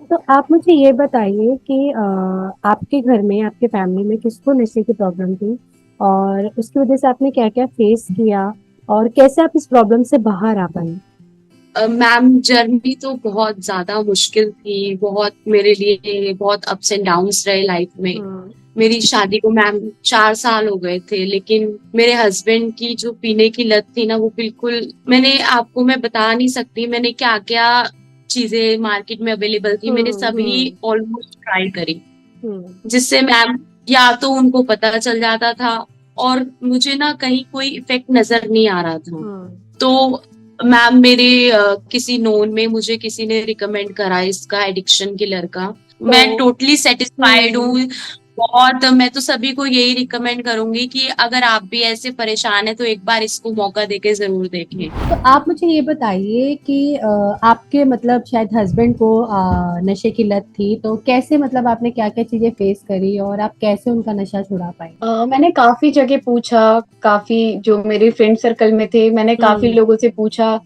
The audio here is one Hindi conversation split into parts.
तो आप मुझे ये बताइए कि आपके घर में, आपके फैमिली में किसको नशे की प्रॉब्लम थी और उसकी वजह से आपने क्या-क्या फेस किया और कैसे आप इस प्रॉब्लम से बाहर आ पाए? मैम, जर्नी तो बहुत ज़्यादा मुश्किल थी, बहुत मेरे लिए बहुत अप्स एंड डाउन्स रहे लाइफ में। हाँ, मेरी शादी को मैम 4 साल हो गए थे, लेकिन मेरे हस्बैंड की जो पीने की लत थी ना, वो बिल्कुल मैं बता नहीं सकती मैंने क्या-क्या चीज़ें मार्केट में अवेलेबल थी, मैंने हुँ, सभी हुँ, ऑलमोस्ट ट्राई करी। हुँ, जिससे मैम या तो उनको पता चल जाता था और मुझे ना कहीं कोई इफ़ेक्ट नज़र नहीं आ रहा था। हाँ, तो मैम मेरे किसी नोन में मुझे किसी ने रिकमेंड करा इसका एडिक्शन किलर का। तो मैं टोटली सैटिस्फाइड हुँ। हूँ। बहुत मैं तो सभी को यही रिकमेंड करूंगी कि अगर आप भी ऐसे परेशान हैं तो एक बार इसको मौका देके ज़रूर देखें। तो आप मुझे ये बताइए कि आपके मतलब शायद हस्बैंड को नशे की लत थी, तो कैसे मतलब आपने क्या-क्या चीज़ें फेस करी और आप कैसे उनका नशा छुड़ा पाए? मैंने काफ़ी जगह पूछा, काफ़ी जो मेरे फ्रेंड सर्कल में थे, मैंने काफ़ी हुँ, लोगों से पूछा,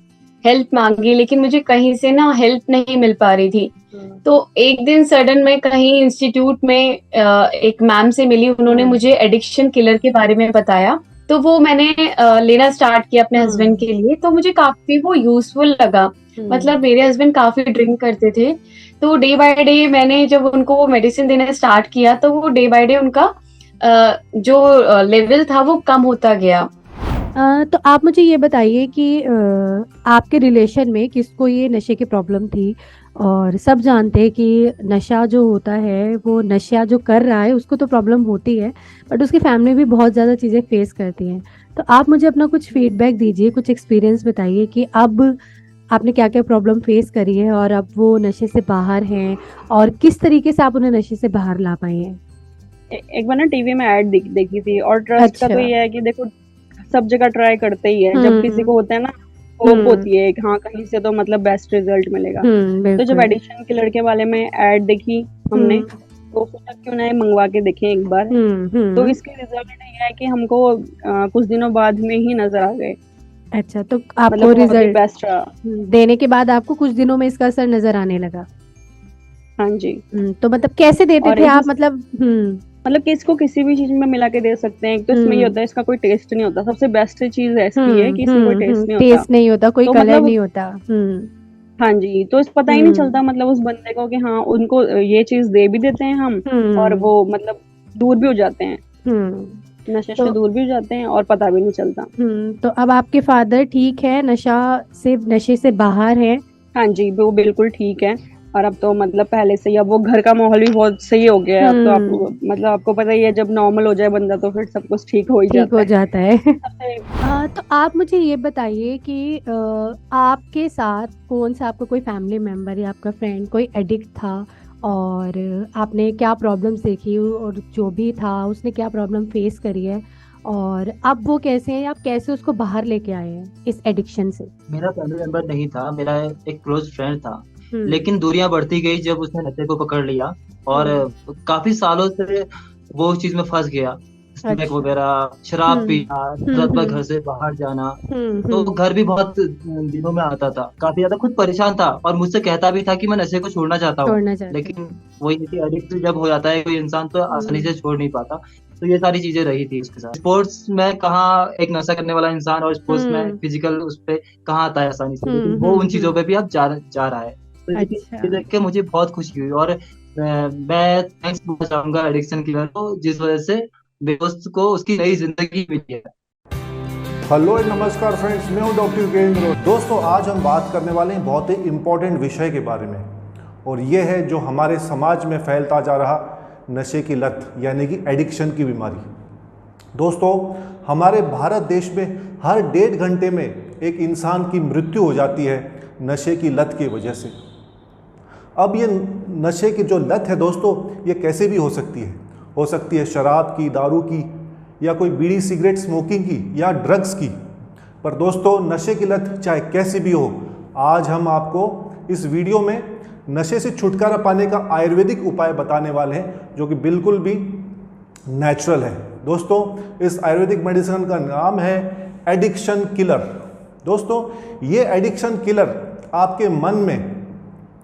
हेल्प माँगी, लेकिन मुझे कहीं से ना हेल्प नहीं मिल पा रही थी। हुँ, तो एक दिन सडन मैं कहीं इंस्टीट्यूट में एक मैम से मिली, उन्होंने हुँ, मुझे एडिक्शन किलर के बारे में बताया, तो वो मैंने लेना स्टार्ट किया अपने हस्बैंड हुँ, के लिए, तो मुझे काफ़ी वो यूज़फुल लगा। हुँ। मतलब मेरे हस्बैंड काफ़ी ड्रिंक करते थे, तो डे बाय डे मैंने जब उनको वो मेडिसिन देना स्टार्ट किया, तो वो डे बाय डे उनका जो लेवल था वो कम होता गया। तो आप मुझे ये बताइए कि आपके रिलेशन में किसको ये नशे की प्रॉब्लम थी और सब जानते हैं कि नशा जो होता है वो नशा जो कर रहा है उसको तो प्रॉब्लम होती है बट उसकी फैमिली भी बहुत ज़्यादा चीज़ें फेस करती हैं। तो आप मुझे अपना कुछ फीडबैक दीजिए, कुछ एक्सपीरियंस बताइए कि अब आपने क्या-क्या प्रॉब्लम फेस करी है और अब वो नशे से बाहर हैं और किस तरीके से आप उन्हें नशे से बाहर ला पाई हैं? एक बार ना टीवी में ऐड देखी थी। और ट्रस्ट का तो अच्छा। ये है कि देखो, सब जगह ट्राई करते ही है। जब किसी हुँ, को होता है ना, होप हुँ, होती है एक, हाँ कहीं से तो मतलब बेस्ट रिजल्ट मिलेगा। हुँ, तो जब बिल्कुल। एडिक्शन के लड़के वाले में ऐड देखी हमने, हुँ, तो सोचा क्यों ना ये मंगवा के देखें एक बार। हुँ, तो हुँ। इसके रिजल्ट ये है कि हमको कुछ दिनों बाद में ही नजर आ गए। अच्छा, तो आपको मतलब बहुत ही रिज़ल्ट बेस्ट रहा। देने के बाद आपको कुछ दिनों में इसका असर नज़र आने लगा। हाँ जी। तो मतलब कैसे देते और थे एक आप जिस मतलब मतलब कि इसको किसी भी चीज में मिला के दे सकते हैं। एक तो इसमें ये हुँ, होता है, इसका कोई टेस्ट नहीं होता। सबसे बेस्ट चीज इसकी है कि इसमें कोई टेस्ट नहीं होता। टेस्ट नहीं होता, कोई तो कलर मतलब नहीं होता। हाँ जी, तो इस पता ही नहीं हुँ, चलता मतलब उस बंदे को कि हाँ, उनको ये चीज़ दे भी देते हैं हम, और हुँ, वो मतलब दूर भी हो जाते हैं, हुँ। नशे से तो दूर भी हो जाते हैं और पता भी नहीं चलता। तो अब आपके फादर ठीक है, नशे से बाहर हैं? हाँ जी, वो बिल्कुल ठीक है। और अब तो मतलब पहले से ही अब वो घर का माहौल भी बहुत सही हो गया है। अब तो आप हुँ, मतलब आपको पता ही है, जब नॉर्मल हो जाए बंदा तो फिर सब कुछ ठीक हो ही ठीक जाता हो है। जाता है। सबसे तो आप मुझे ये बताइए कि आपके साथ कौन-सा आपका कोई फैमिली मेंबर या आपका फ्रेंड कोई एडिक्ट था और आपने क्या प्रॉब्लम्स देखी और जो भी था उसने क्या प्रॉब्लम फेस करी है और अब वो कैसे हैं? आप कैसे उसको बाहर लेके आए हैं इस एडिक्शन से? मेरा फैमिली मेंबर नहीं था, मेरा एक क्लोज़ फ्रेंड था। हुँ, लेकिन दूरियाँ बढ़ती गई जब उसने नशे को पकड़ लिया और हुँ, काफ़ी सालों से वो उस चीज़ में फँस गया। स्मोक अच्छा। वग़ैरह, शराब हुँ, पीना, हुँ, रात भर घर हुँ, से बाहर जाना। हुँ, तो हुँ, घर भी बहुत दिनों में आता था। काफ़ी ज़्यादा खुद परेशान था और मुझसे कहता भी था कि मैं नशे को छोड़ना चाहता हूँ। छोड़ना चाहते हैं। लेकिन वही है कि एडिक्ट जब हो जाता है कोई इंसान तो आसानी हुँ, से छोड़ नहीं पाता। तो ये सारी चीज़ें रही थी उसके साथ। स्पोर्ट्स में कहाँ एक नशा करने वाला इंसान और स्पोर्ट्स में हुँ, फिज़िकल उस पे कहाँ आता है आसानी से, लेकिन हुँ, वो हुँ, उन चीज़ों हुँ, पे भी अब जा रहा है। तो अच्छा। ये देख के मुझे बहुत खुशी हुई और मैं थैंक्स बोलना चाहूँगा एडिक्शन किलर को जिस वज़ह से मेरे दोस्त को उसकी नई ज़िंदगी मिली है। हेलो एंड नमस्कार फ्रेंड्स, मैं हूं डॉक्टर युगेंद्र। दोस्तों, आज हम बात करने वाले हैं बहुत ही इम्पोर्टेंट विषय के बारे में, और ये है जो हमारे समाज में फैलता जा रहा नशे की लत यानी कि एडिक्शन की बीमारी। दोस्तों, हमारे भारत देश में हर 1.5 घंटे में एक इंसान की मृत्यु हो जाती है नशे की लत की वजह से। अब ये नशे की जो लत है दोस्तों, ये कैसे भी हो सकती है शराब की, दारू की, या कोई बीड़ी सिगरेट स्मोकिंग की, या ड्रग्स की। पर दोस्तों, नशे की लत चाहे कैसी भी हो, आज हम आपको इस वीडियो में नशे से छुटकारा पाने का आयुर्वेदिक उपाय बताने वाले हैं जो कि बिल्कुल भी नेचुरल है। दोस्तों, इस आयुर्वेदिक मेडिसिन का नाम है एडिक्शन किलर। दोस्तों, ये एडिक्शन किलर आपके मन में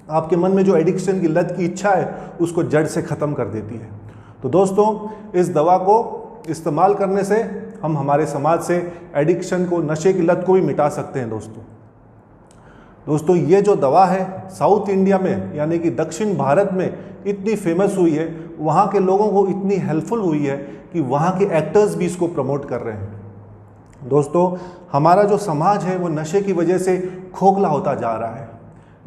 आपके मन में जो एडिक्शन की लत की इच्छा है उसको जड़ से ख़त्म कर देती है। तो दोस्तों, इस दवा को इस्तेमाल करने से हम हमारे समाज से एडिक्शन को, नशे की लत को भी मिटा सकते हैं। दोस्तों ये जो दवा है साउथ इंडिया में यानी कि दक्षिण भारत में इतनी फेमस हुई है, वहाँ के लोगों को इतनी हेल्पफुल हुई है कि वहाँ के एक्टर्स भी इसको प्रमोट कर रहे हैं। दोस्तों, हमारा जो समाज है वो नशे की वजह से खोखला होता जा रहा है।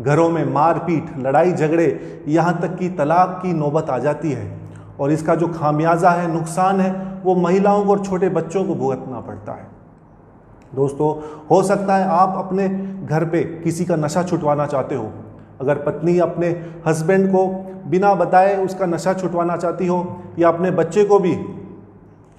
घरों में मारपीट, लड़ाई झगड़े, यहाँ तक कि तलाक की नौबत आ जाती है और इसका जो खामियाजा है, नुकसान है, वो महिलाओं को और छोटे बच्चों को भुगतना पड़ता है। दोस्तों, हो सकता है आप अपने घर पे किसी का नशा छुटवाना चाहते हो। अगर पत्नी अपने हस्बैंड को बिना बताए उसका नशा छुटवाना चाहती हो, या अपने बच्चे को भी,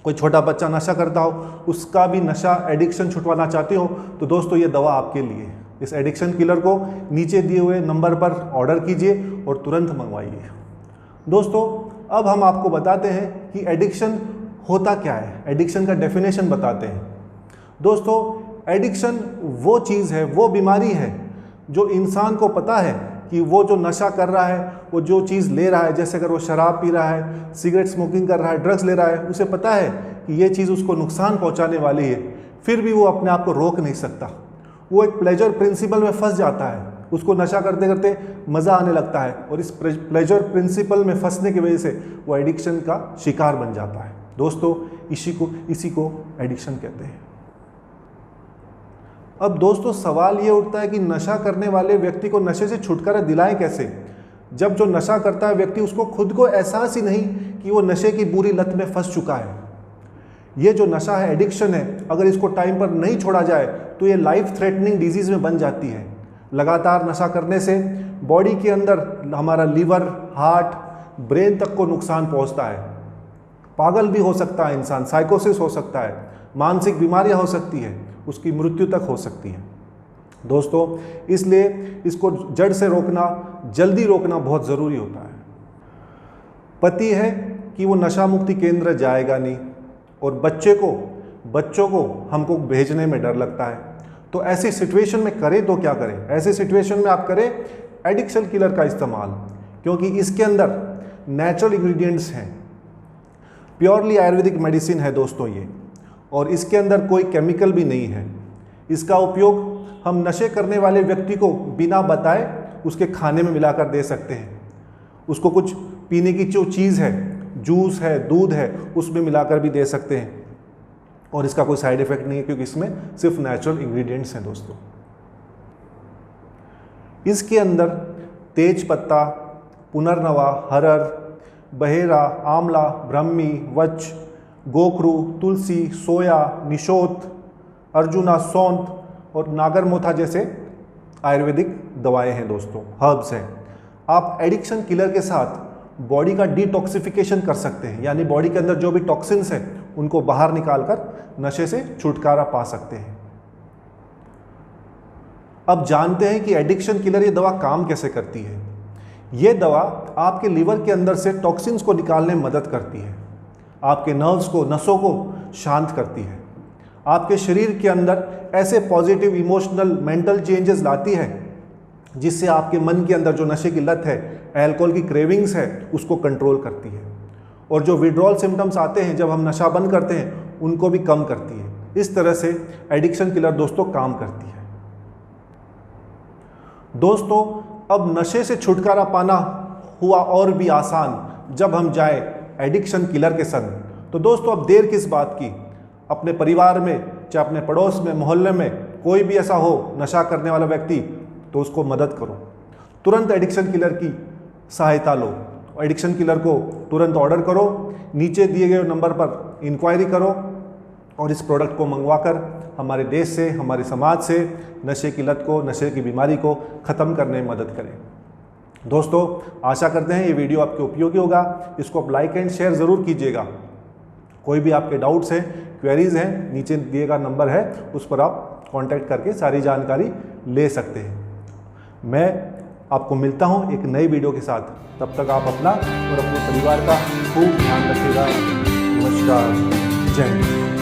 कोई छोटा बच्चा नशा करता हो, उसका भी नशा एडिक्शन छुटवाना चाहती हो, तो दोस्तों ये दवा आपके लिए। इस एडिक्शन किलर को नीचे दिए हुए नंबर पर ऑर्डर कीजिए और तुरंत मंगवाइए। दोस्तों, अब हम आपको बताते हैं कि एडिक्शन होता क्या है, एडिक्शन का डेफिनेशन बताते हैं। दोस्तों, एडिक्शन वो चीज़ है, वो बीमारी है जो इंसान को पता है कि वो जो नशा कर रहा है, वो जो चीज़ ले रहा है, जैसे अगर वो शराब पी रहा है, सिगरेट स्मोकिंग कर रहा है, ड्रग्स ले रहा है, उसे पता है कि ये चीज़ उसको नुकसान पहुंचाने वाली है, फिर भी वो अपने आप को रोक नहीं सकता। वो एक प्लेजर प्रिंसिपल में फंस जाता है, उसको नशा करते करते मज़ा आने लगता है और इस प्लेजर प्रिंसिपल में फंसने की वजह से वो एडिक्शन का शिकार बन जाता है। दोस्तों, इसी को एडिक्शन कहते हैं। अब दोस्तों, सवाल ये उठता है कि नशा करने वाले व्यक्ति को नशे से छुटकारा दिलाएं कैसे, जब जो नशा करता है व्यक्ति उसको खुद को एहसास ही नहीं कि वो नशे की बुरी लत में फंस चुका है। ये जो नशा है, एडिक्शन है, अगर इसको टाइम पर नहीं छोड़ा जाए तो ये लाइफ थ्रेटनिंग डिजीज़ में बन जाती है। लगातार नशा करने से बॉडी के अंदर हमारा लीवर, हार्ट, ब्रेन तक को नुकसान पहुंचता है। पागल भी हो सकता है इंसान, साइकोसिस हो सकता है, मानसिक बीमारियां हो सकती है, उसकी मृत्यु तक हो सकती है। दोस्तों, इसलिए इसको जड़ से रोकना, जल्दी रोकना बहुत ज़रूरी होता है। पति है कि वो नशा मुक्ति केंद्र जाएगा नहीं और बच्चों को हमको भेजने में डर लगता है, तो ऐसी सिचुएशन में करें तो क्या करें? ऐसी सिचुएशन में आप करें एडिक्शन किलर का इस्तेमाल, क्योंकि इसके अंदर नेचुरल इंग्रेडिएंट्स हैं, प्योरली आयुर्वेदिक मेडिसिन है दोस्तों ये, और इसके अंदर कोई केमिकल भी नहीं है। इसका उपयोग हम नशे करने वाले व्यक्ति को बिना बताए उसके खाने में मिलाकर दे सकते हैं। उसको कुछ पीने की जो चीज़ है, जूस है, दूध है, उसमें मिलाकर भी दे सकते हैं और इसका कोई साइड इफ़ेक्ट नहीं है, क्योंकि इसमें सिर्फ नेचुरल इंग्रेडिएंट्स हैं। दोस्तों, इसके अंदर तेज पत्ता, पुनर्नवा, हरर, बहेरा, आंवला, ब्रह्मी, वच, गोखरू, तुलसी, सोया, निशोत, अर्जुना, सौंठ और नागरमोथा जैसे आयुर्वेदिक दवाएं हैं। दोस्तों, हर्ब्स हैं। आप एडिक्शन किलर के साथ बॉडी का डिटॉक्सिफिकेशन कर सकते हैं, यानी बॉडी के अंदर जो भी टॉक्सिन्स हैं उनको बाहर निकालकर नशे से छुटकारा पा सकते हैं। अब जानते हैं कि एडिक्शन किलर ये दवा काम कैसे करती है। ये दवा आपके लीवर के अंदर से टॉक्सिन्स को निकालने में मदद करती है, आपके नर्व्स को, नसों को शांत करती है, आपके शरीर के अंदर ऐसे पॉजिटिव इमोशनल मेंटल चेंजेस लाती है जिससे आपके मन के अंदर जो नशे की लत है, अल्कोहल की क्रेविंग्स है, उसको कंट्रोल करती है और जो विड्रॉल सिम्टम्स आते हैं जब हम नशा बंद करते हैं उनको भी कम करती है। इस तरह से एडिक्शन किलर दोस्तों काम करती है। दोस्तों, अब नशे से छुटकारा पाना हुआ और भी आसान जब हम जाए एडिक्शन किलर के संग। तो दोस्तों, अब देर किस बात की? अपने परिवार में, चाहे अपने पड़ोस में, मोहल्ले में कोई भी ऐसा हो नशा करने वाला व्यक्ति, तो उसको मदद करो। तुरंत एडिक्शन किलर की सहायता लो, एडिक्शन किलर को तुरंत ऑर्डर करो, नीचे दिए गए नंबर पर इंक्वायरी करो और इस प्रोडक्ट को मंगवाकर हमारे देश से, हमारे समाज से नशे की लत को, नशे की बीमारी को ख़त्म करने में मदद करें। दोस्तों, आशा करते हैं ये वीडियो आपके उपयोगी होगा। इसको आप लाइक एंड शेयर ज़रूर कीजिएगा। कोई भी आपके डाउट्स हैं, क्वेरीज़ हैं, नीचे दिए गया नंबर है, उस पर आप कांटेक्ट करके सारी जानकारी ले सकते हैं। मैं आपको मिलता हूं एक नई वीडियो के साथ। तब तक आप अपना और अपने परिवार का खूब ध्यान रखिएगा। नमस्कार, जय हिंद।